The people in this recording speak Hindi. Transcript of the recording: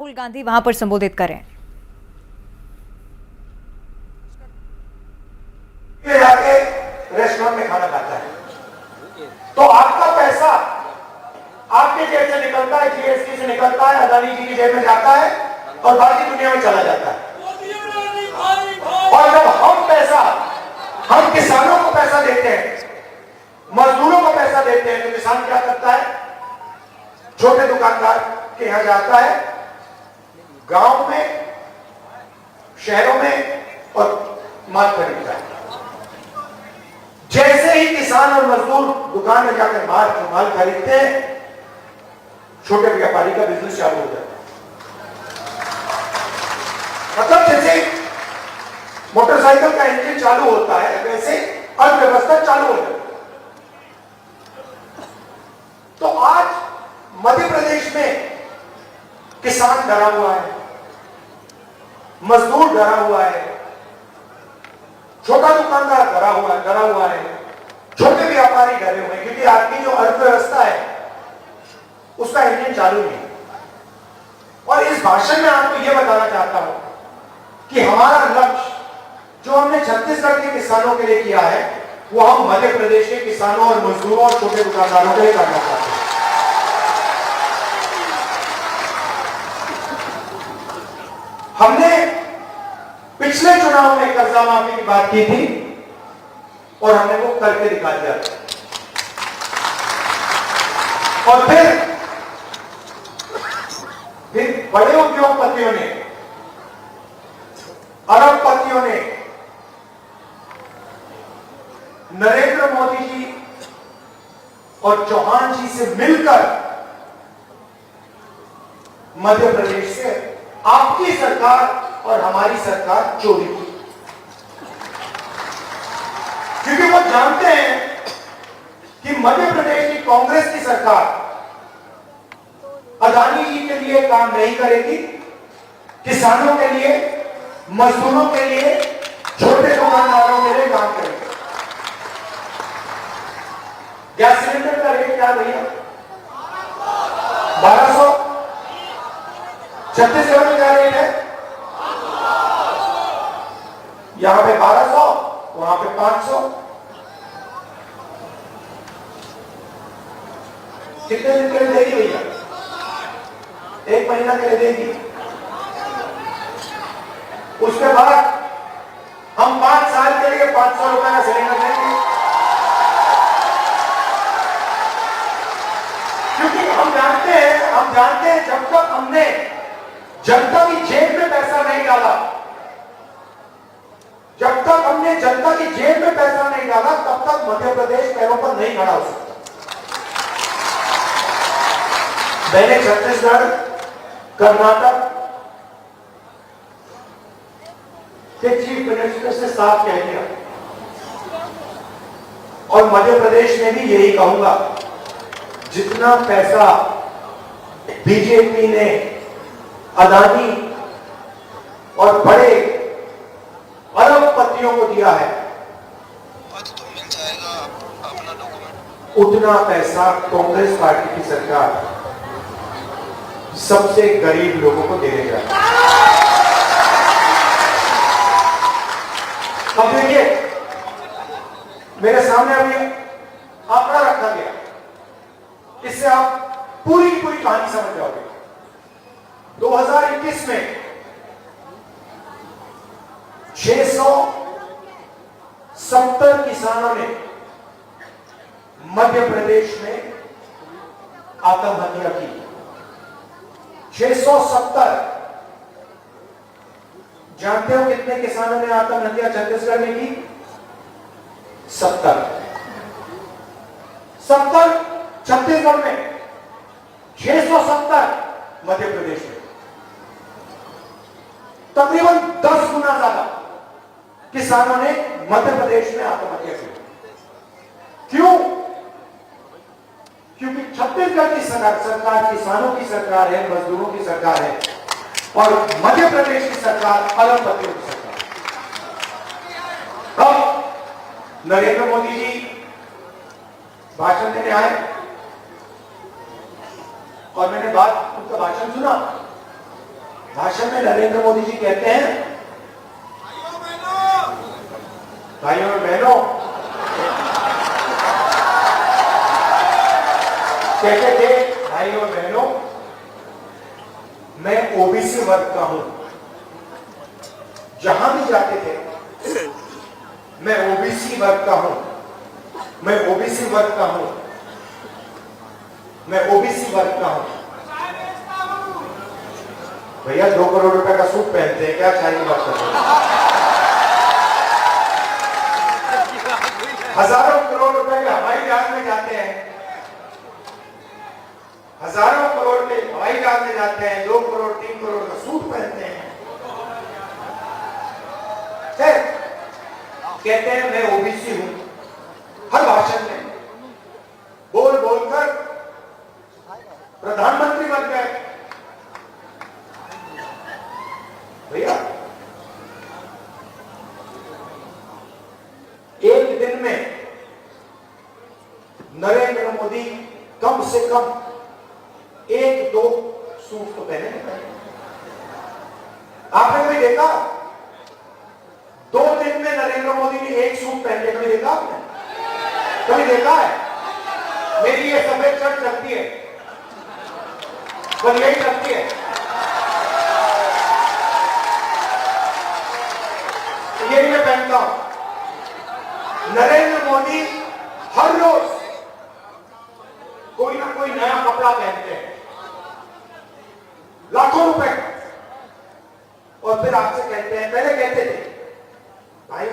राहुल गांधी वहां पर संबोधित करें। जाके रेस्टोरेंट में खाना खाता है तो आपका पैसा आपके जेब से निकलता है, जीएसटी से निकलता है, अदानी जी की जेब में जाता है और बाकी दुनिया में चला जाता है। और जब हम किसानों को पैसा देते हैं, मजदूरों को पैसा देते हैं, तो किसान क्या करता है? छोटे दुकानदार के यहां जाता है, गांव में, शहरों में और माल खरीदता है। जैसे ही किसान और मजदूर दुकान में जाकर माल खरीदते हैं, छोटे व्यापारी का बिजनेस चालू हो जाता है। मतलब जैसे मोटरसाइकिल का इंजन चालू होता है, वैसे अर्थव्यवस्था चालू हो जाती है। तो आज मध्य प्रदेश में किसान डरा हुआ है, मजदूर डरा हुआ है, छोटा दुकानदार डरा हुआ है, छोटे व्यापारी डरे हुए हैं, क्योंकि आपकी जो अर्थव्यवस्था है उसका इंजन चालू नहीं। और इस भाषण में आपको यह बताना चाहता हूं कि हमारा लक्ष्य जो हमने छत्तीसगढ़ के किसानों के लिए किया है, वो हम मध्य प्रदेश के किसानों और मजदूरों और छोटे दुकानदारों के लिए करना चाहते हैं। हमने पिछले चुनाव में कर्जा माफी की बात की थी और हमने वो करके दिखा दिया। और फिर बड़े उद्योगपतियों ने, अरबपतियों ने नरेंद्र मोदी जी और चौहान जी से मिलकर मध्य प्रदेश से आपकी सरकार और हमारी सरकार चोरी की, क्योंकि वो जानते हैं कि मध्य प्रदेश की कांग्रेस की सरकार अदानी जी के लिए काम नहीं करेगी, किसानों के लिए, मजदूरों के लिए, छोटे दुकानदारों के लिए काम करेगी। गैस सिलेंडर का रेट क्या भैया? 1200। छत्तीसगढ़ में क्या रेट है? यहां पे 1200, वहां पे 500। कितने दिन के लिए देगी भैया? 1 महीना के लिए देगी। उसके बाद हम 5 साल के लिए 500 रुपए का सिलेंडर देंगे, क्योंकि हम जानते हैं जब तक हमने जनता की जेब में पैसा नहीं डाला, जब तक हमने जनता की जेब में पैसा नहीं डाला, तब तक मध्य प्रदेश पैरों पर नहीं खड़ा हो सकता। मैंने छत्तीसगढ़, कर्नाटक के चीफ मिनिस्टर से साफ कह दिया और मध्य प्रदेश में भी यही कहूंगा, जितना पैसा बीजेपी ने अदानी और बड़े अरबपतियों को दिया है, उतना पैसा कांग्रेस पार्टी की सरकार सबसे गरीब लोगों को देने जा रही है। अब देखिए, मेरे सामने अभी आंकड़ा रखा गया, इससे आप पूरी कहानी समझ जाओगे। 2021 में 670 किसानों ने मध्य प्रदेश में आत्महत्या की। 670। जानते हो कितने किसानों ने आत्महत्या छत्तीसगढ़ में की? 70 छत्तीसगढ़ में, 670 मध्य प्रदेश में। तकरीबन 10 गुना ज्यादा किसानों ने मध्य प्रदेश में आत्महत्या की। क्यों? क्योंकि छत्तीसगढ़ की सरकार किसानों की सरकार है, मजदूरों की सरकार है, और मध्य प्रदेश की सरकार अरबपतियों की सरकार। अब नरेंद्र मोदी जी भाषण देने आए और मैंने उनका भाषण सुना, भाषण में नरेंद्र मोदी जी कहते हैं, भाइयों और बहनों, कहते थे भाइयों और बहनों, मैं ओबीसी वर्ग का हूं। जहां भी जाते थे, मैं ओबीसी वर्ग का हूं, मैं ओबीसी वर्ग का हूं, मैं ओबीसी वर्ग का हूं। भैया 2 करोड़ रुपए का सूट पहनते हैं, क्या चाहिए बात कर रहे हैं? हजारों करोड़ रुपए के हवाई जहाज में जाते हैं, हजारों करोड़ के हवाई जहाज में जाते हैं, 2 करोड़ 3 करोड़ का सूट पहनते हैं। कहते हैं मैं ओबीसी हूं। हर भाषण में बोल बोलकर प्रधानमंत्री बन गए। भैया एक दिन में नरेंद्र मोदी कम से कम 1-2 सूट तो पहने। आपने कभी देखा 2 दिन में नरेंद्र मोदी ने 1 सूट पहन के? कभी देखा आपने? कभी देखा है? मेरी ये सफेद शर्ट चलती है, पर यही चलती है, यही मैं पहनता हूं। नरेंद्र मोदी हर रोज कोई ना कोई नया कपड़ा पहनते हैं, लाखों रुपए, और फिर आपसे कहते हैं, पहले कहते थे भाई